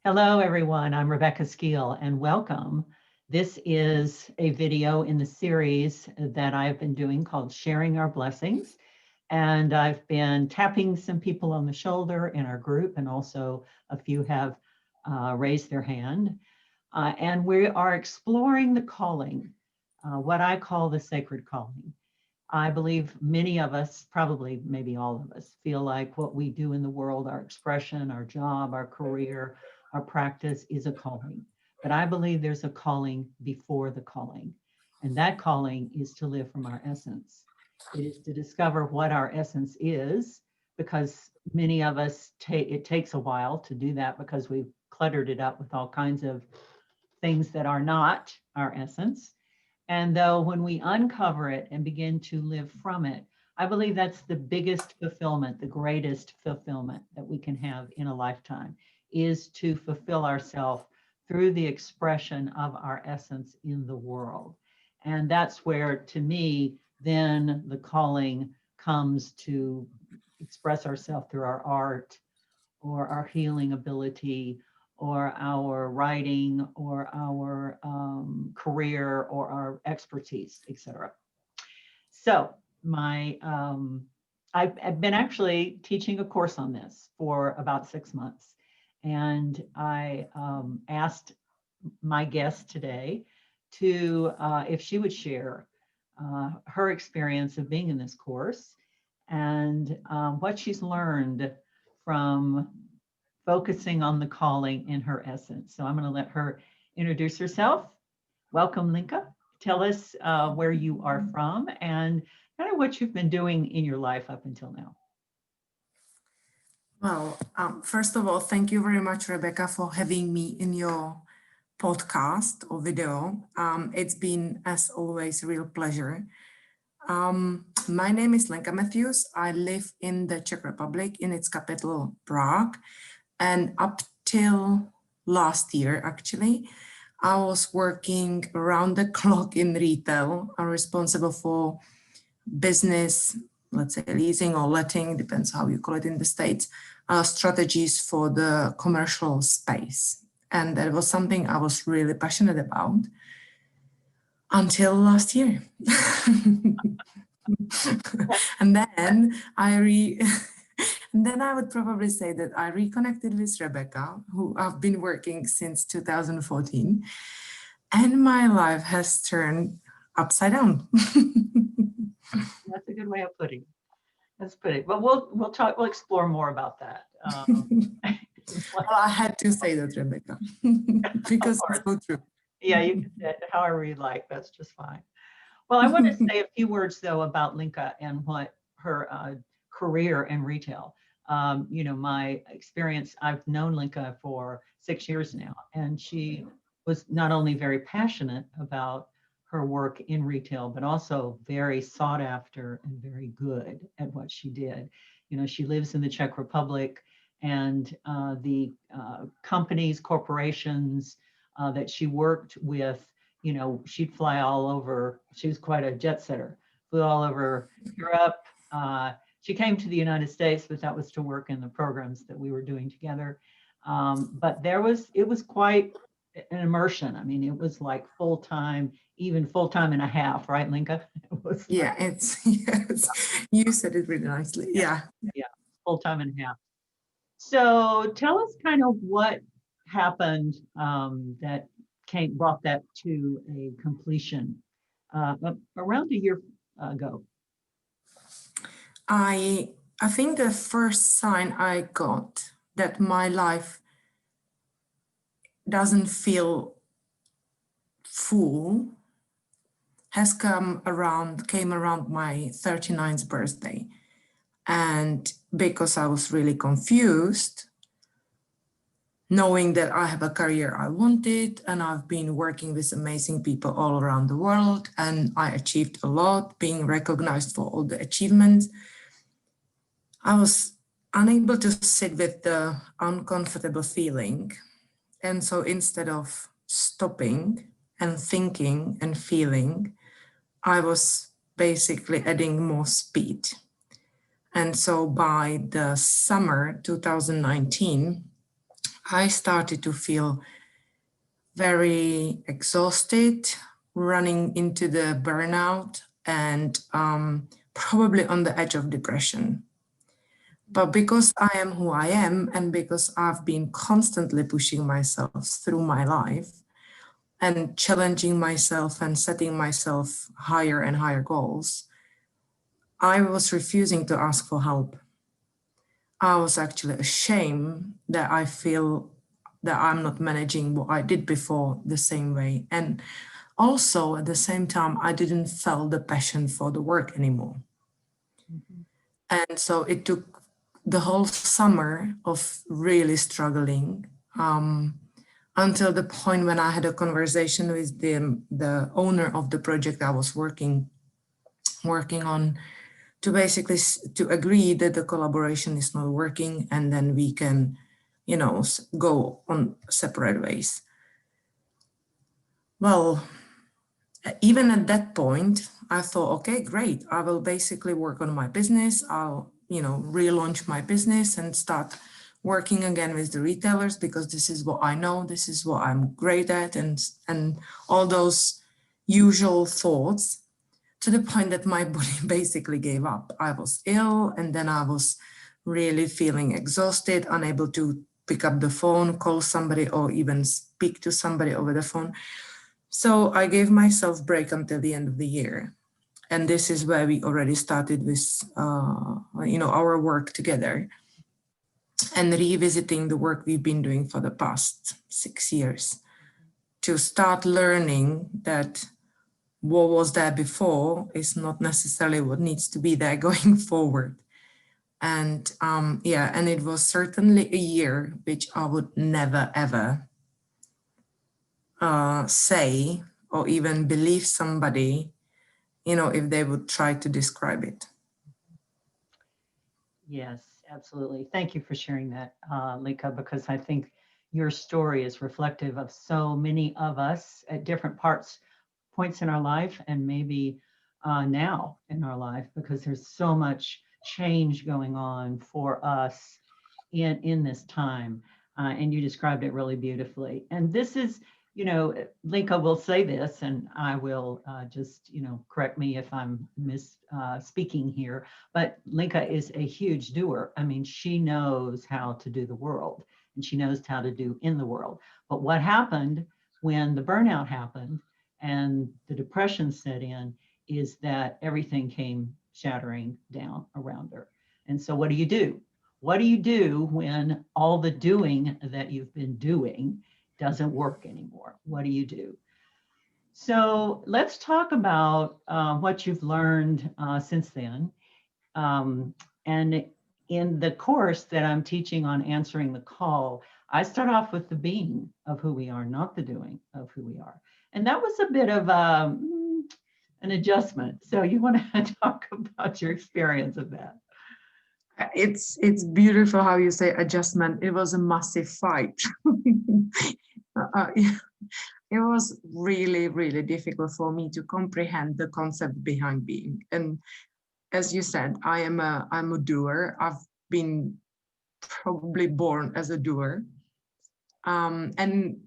Hello, everyone. I'm Rebecca Skeele, and welcome. This is a video in the series that I've been doing called Sharing Our Blessings. And I've been tapping some people on the shoulder in our group, and also a few have raised their hand. And we are exploring the calling, what I call the sacred calling. I believe many of us, probably maybe all of us, feel like what we do in the world, our expression, our job, our career, our practice is a calling. But I believe there's a calling before the calling. And that calling is to live from our essence. It is to discover what our essence is, because many of us it takes a while to do that because we've cluttered it up with all kinds of things that are not our essence. And though when we uncover it and begin to live from it, I believe that's the biggest fulfillment, the greatest fulfillment that we can have in a lifetime, is to fulfill ourselves through the expression of our essence in the world. And that's where, to me, then the calling comes to express ourselves through our art or our healing ability or our writing or our career or our expertise, etc. So I've been actually teaching a course on this for about 6 months. And I asked my guest today to, if she would share her experience of being in this course and what she's learned from focusing on the calling in her essence. So I'm going to let her introduce herself. Welcome, Lenka. Tell us where you are from and kind of what you've been doing in your life up until now. Well, first of all, thank you very much, Rebecca, for having me in your podcast or video. It's been, as always, a real pleasure. My name is Lenka Matthews. I live in the Czech Republic, in its capital, Prague. And up till last year, actually, I was working around the clock in retail. I'm responsible for business, let's say leasing or letting, depends how you call it in the States, strategies for the commercial space. And that was something I was really passionate about until last year. And then and then I would probably say that I reconnected with Rebecca, who I've been working since 2014, and my life has turned upside down. That's a good way of putting it. That's pretty. But we'll explore more about that. Well, I had to say that, Rebecca, because it's so true. Yeah, you can say it however you like. That's just fine. Well, I want to say a few words though about Lenka and what her career in retail. My experience, I've known Lenka for 6 years now, and she was not only very passionate about her work in retail, but also very sought after and very good at what she did. She lives in the Czech Republic, and the companies, corporations that she worked with, she'd fly all over. She was quite a jet setter, flew all over Europe. She came to the United States, but that was to work in the programs that we were doing together. But it was quite an immersion. I mean, it was like full-time, even full-time and a half, right, Lenka? Yeah, yes, you said it really nicely. Yeah. Full-time and a half. So tell us kind of what happened that brought that to a completion around a year ago. I think the first sign I got that my life doesn't feel full came around my 39th birthday. And because I was really confused, knowing that I have a career I wanted, and I've been working with amazing people all around the world, and I achieved a lot, being recognized for all the achievements, I was unable to sit with the uncomfortable feeling. And so instead of stopping and thinking and feeling, I was basically adding more speed. And so by the summer 2019, I started to feel very exhausted, running into the burnout, and probably on the edge of depression. But because I am who I am, and because I've been constantly pushing myself through my life and challenging myself and setting myself higher and higher goals, I was refusing to ask for help. I was actually ashamed that I feel that I'm not managing what I did before the same way. And also at the same time, I didn't feel the passion for the work anymore. Mhm. And so it took the whole summer of really struggling until the point when I had a conversation with the owner of the project I was working on, to basically to agree that the collaboration is not working, and then we can, go on separate ways. Well, even at that point, I thought, okay, great. I will basically work on my business. I'll, relaunch my business and start working again with the retailers, because this is what I know. This is what I'm great at, and all those usual thoughts, to the point that my body basically gave up. I was ill, and then I was really feeling exhausted, unable to pick up the phone, call somebody, or even speak to somebody over the phone. So I gave myself a break until the end of the year. And this is where we already started with, our work together and revisiting the work we've been doing for the past 6 years, to start learning that what was there before is not necessarily what needs to be there going forward. And and it was certainly a year which I would never, ever say or even believe somebody, if they would try to describe it. Yes, absolutely. Thank you for sharing that, Lenka, because I think your story is reflective of so many of us at different points in our life, and maybe now in our life, because there's so much change going on for us in this time. And you described it really beautifully. And this is, Lenka will say this, and I will just, correct me if I'm misspeaking here, but Lenka is a huge doer. I mean, she knows how to do the world, and she knows how to do in the world. But what happened when the burnout happened and the depression set in is that everything came shattering down around her. And so what do you do? What do you do when all the doing that you've been doing doesn't work anymore? What do you do? So let's talk about what you've learned since then. And in the course that I'm teaching on answering the call, I start off with the being of who we are, not the doing of who we are. And that was a bit of an adjustment. So you want to talk about your experience of that? It's beautiful how you say adjustment. It was a massive fight. It was really, really difficult for me to comprehend the concept behind being. And as you said, I'm a doer. I've been probably born as a doer. And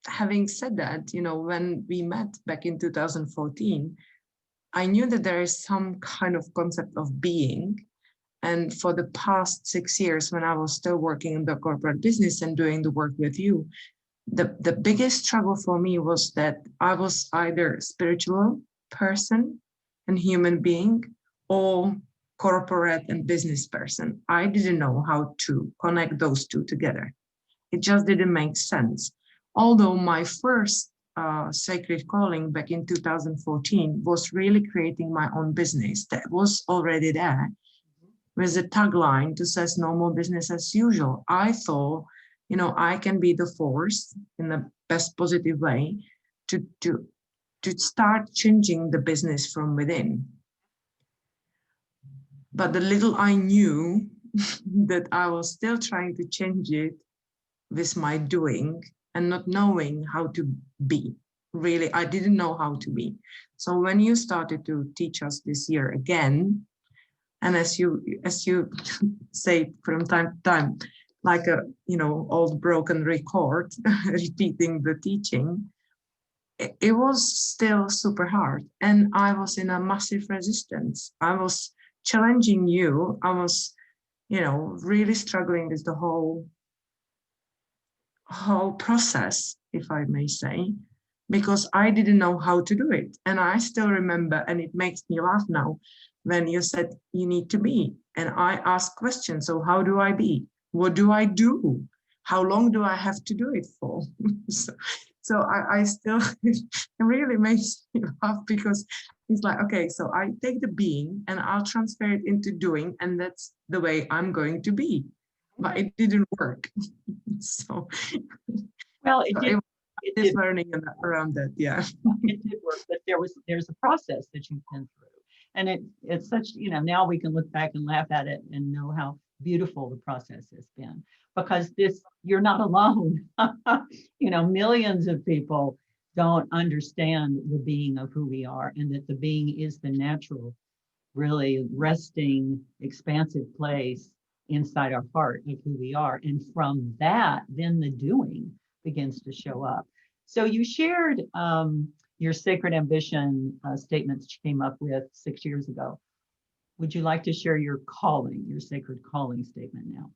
having said that, when we met back in 2014, I knew that there is some kind of concept of being. And for the past 6 years, when I was still working in the corporate business and doing the work with you, the biggest struggle for me was that I was either a spiritual person and human being, or corporate and business person. I didn't know how to connect those two together. It just didn't make sense. Although my first sacred calling back in 2014 was really creating my own business that was already there, with a tagline to says no more business as usual. I thought, I can be the force in the best positive way to start changing the business from within. But the little I knew that I was still trying to change it with my doing and not knowing how to be. Really, I didn't know how to be. So when you started to teach us this year again, and as you say from time to time, like a, old broken record, repeating the teaching, it was still super hard. And I was in a massive resistance. I was challenging you. I was, really struggling with the whole process, if I may say, because I didn't know how to do it. And I still remember, and it makes me laugh now, when you said you need to be. And I asked questions. So how do I be? What do I do? How long do I have to do it for? so I still, it really makes me laugh, because it's like, okay, so I take the being and I'll transfer it into doing, and that's the way I'm going to be. But it didn't work. So, well, it did. It did learning around that, yeah. It did work, but there's a process that you've been through, and it's such, now we can look back and laugh at it and know how beautiful the process has been, because you're not alone. Millions of people don't understand the being of who we are, and that the being is the natural, really resting, expansive place inside our heart of who we are. And from that, then the doing begins to show up. So you shared your sacred ambition statements you came up with 6 years ago. Would you like to share your sacred calling statement now?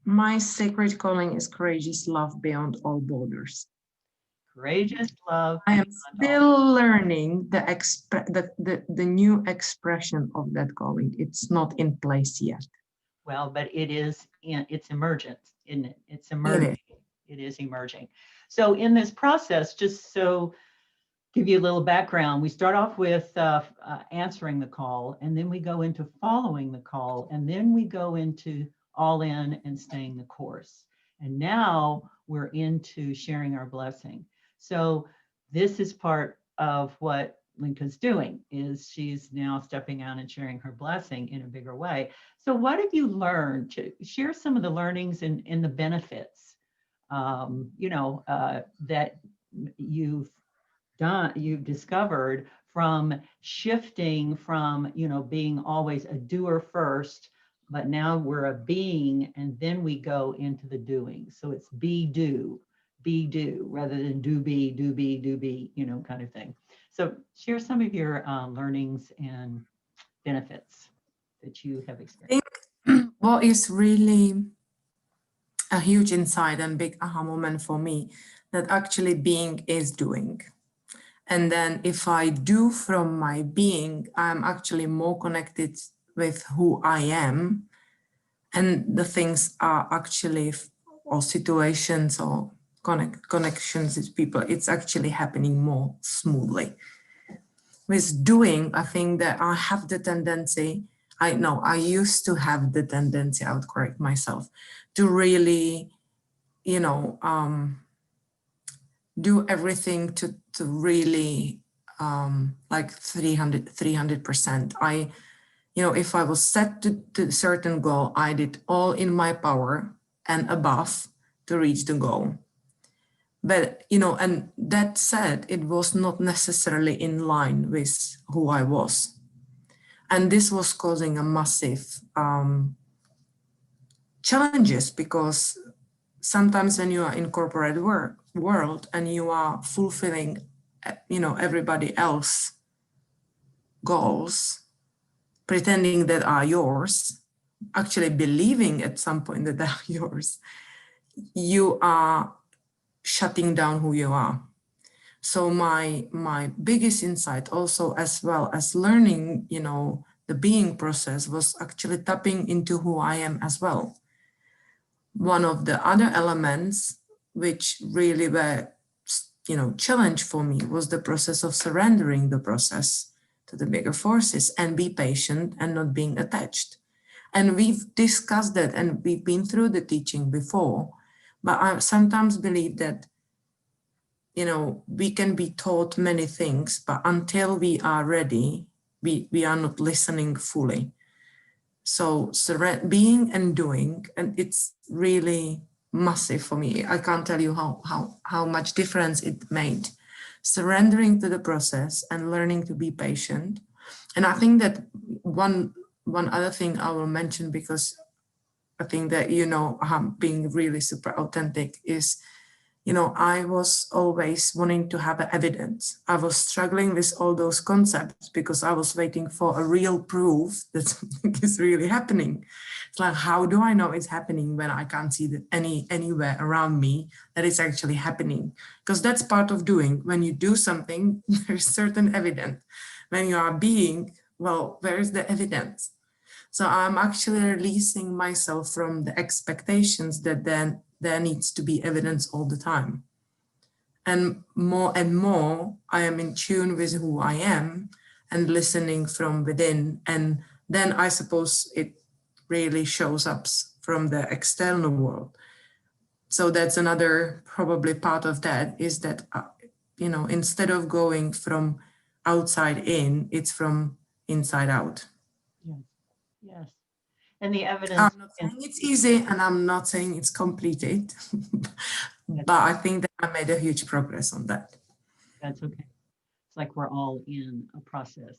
My sacred calling is courageous love beyond all borders. Courageous love. I am still learning the new expression of that calling. It's not in place yet. Well, but it's emergent, isn't it? It's emerging. It is emerging. So in this process, just so give you a little background, we start off with answering the call, and then we go into following the call, and then we go into all in and staying the course. And now we're into sharing our blessing. So this is part of what Lenka's doing, is she's now stepping out and sharing her blessing in a bigger way. So what have you learned? To share some of the learnings and the benefits, that you've discovered from shifting from, being always a doer first, but now we're a being, and then we go into the doing. So it's be, do, rather than do, be, kind of thing. So share some of your learnings and benefits that you have experienced. I think what is really a huge insight and big aha moment for me, that actually being is doing. And then if I do from my being, I'm actually more connected with who I am. And the things are actually, or situations or connections with people, it's actually happening more smoothly. With doing, I think that I have the tendency, I used to have the tendency, I would correct myself, to really, do everything to really like 300%. If I was set to a certain goal, I did all in my power and above to reach the goal. But, and that said, it was not necessarily in line with who I was. And this was causing a massive challenges, because sometimes when you are in corporate world and you are fulfilling, everybody else goals, pretending that are yours, actually believing at some point that they are yours, you are shutting down who you are. So my biggest insight also, as well as learning, the being process, was actually tapping into who I am as well. One of the other elements which really were, challenge for me, was the process of surrendering the process to the bigger forces and be patient and not being attached. And we've discussed that, and we've been through the teaching before, but I sometimes believe that, we can be taught many things, but until we are ready, we are not listening fully. So being and doing, and it's really massive for me. I can't tell you how much difference it made. Surrendering to the process and learning to be patient. And I think that one other thing I will mention, because I think that, you know, being really super authentic is, you know, I was always wanting to have evidence. I was struggling with all those concepts because I was waiting for a real proof that something is really happening. It's like, how do I know it's happening when I can't see that anywhere around me that it's actually happening? Because that's part of doing. When you do something, there's certain evidence. When you are being, well, where is the evidence? So I'm actually releasing myself from the expectations that then there needs to be evidence all the time. And more, I am in tune with who I am and listening from within. And then I suppose it really shows up from the external world. So that's another probably part of that is that, you know, instead of going from outside in, it's from inside out. Yes. Yes. And the evidence. I'm not saying it's easy and I'm not saying it's completed, but I think that I made a huge progress on that. That's okay. It's like we're all in a process.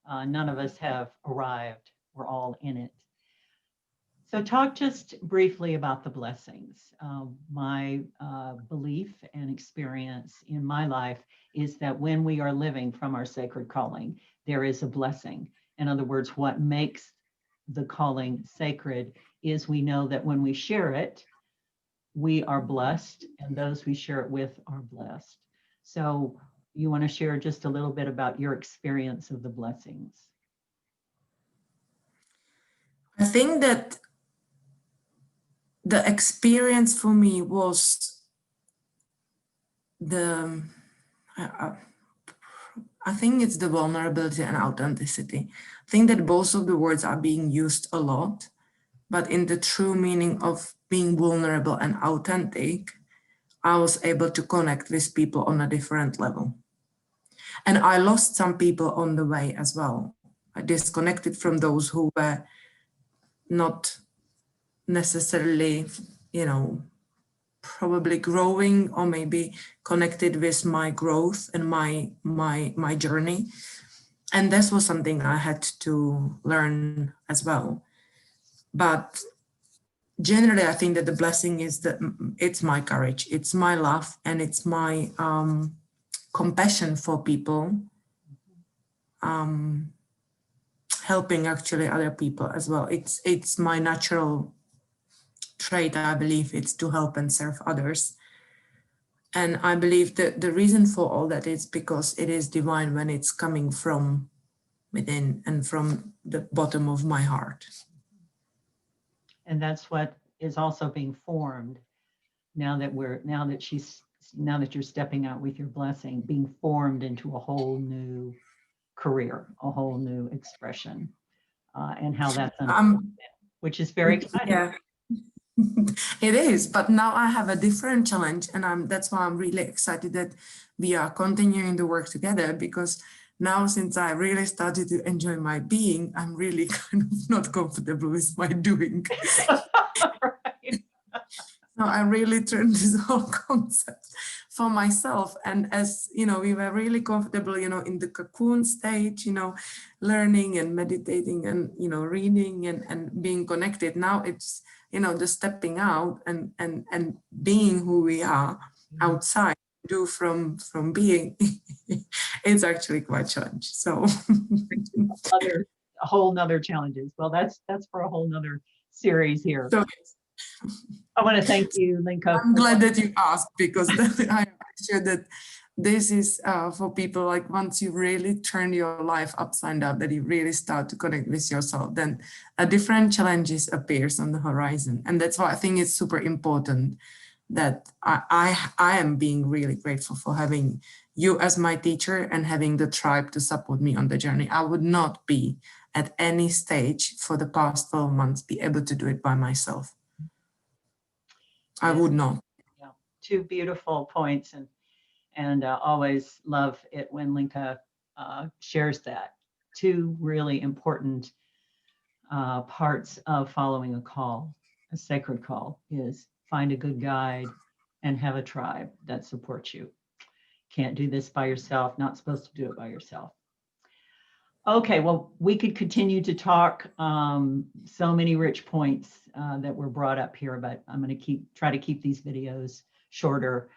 None of us have arrived. We're all in it. So talk just briefly about the blessings. My belief and experience in my life is that when we are living from our sacred calling, there is a blessing. In other words, what makes the calling sacred is we know that when we share it, we are blessed, and those we share it with are blessed. So you want to share just a little bit about your experience of the blessings? I think that the experience for me was I think it's the vulnerability and authenticity. I think that both of the words are being used a lot, but in the true meaning of being vulnerable and authentic, I was able to connect with people on a different level. And I lost some people on the way as well. I disconnected from those who were not necessarily, you know, probably growing or maybe connected with my growth and my journey. And this was something I had to learn as well. But generally, I think that the blessing is that it's my courage, it's my love, and it's my compassion for people, helping actually other people as well. It's my natural trait, I believe, it's to help and serve others. And I believe that the reason for all that is because it is divine when it's coming from within and from the bottom of my heart. And that's what is also being formed now that you're stepping out with your blessing, being formed into a whole new career, a whole new expression, and how that's unfolding, which is very exciting. Yeah. It is, but now I have a different challenge, and that's why I'm really excited that we are continuing the work together, because now since I really started to enjoy my being, I'm really kind of not comfortable with my doing. Right. So I really turned this whole concept for myself. And as you know, we were really comfortable, you know, in the cocoon stage, you know, learning and meditating and, you know, reading and being connected. Now it's, you know, the stepping out and being who we are outside, do from being, it's actually quite challenging. So a whole nother challenges. Well, that's for a whole nother series here. So, I want to thank you, Lenka. I'm glad that you asked, because I'm sure that this is for people, like once you really turn your life upside down, that you really start to connect with yourself, then a different challenges appears on the horizon. And that's why I think it's super important that I am being really grateful for having you as my teacher and having the tribe to support me on the journey. I would not be at any stage for the past 12 months be able to do it by myself. I would not. Yeah, two beautiful points, and always love it when Lenka shares that. Two really important parts of following a call, a sacred call, is find a good guide and have a tribe that supports you. Can't do this by yourself, not supposed to do it by yourself. Okay, well, we could continue to talk. So many rich points that were brought up here, but I'm going to try to keep these videos shorter.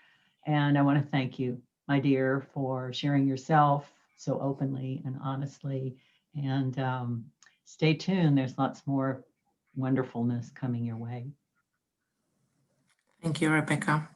And I want to thank you, my dear, for sharing yourself so openly and honestly. And stay tuned. There's lots more wonderfulness coming your way. Thank you, Rebecca.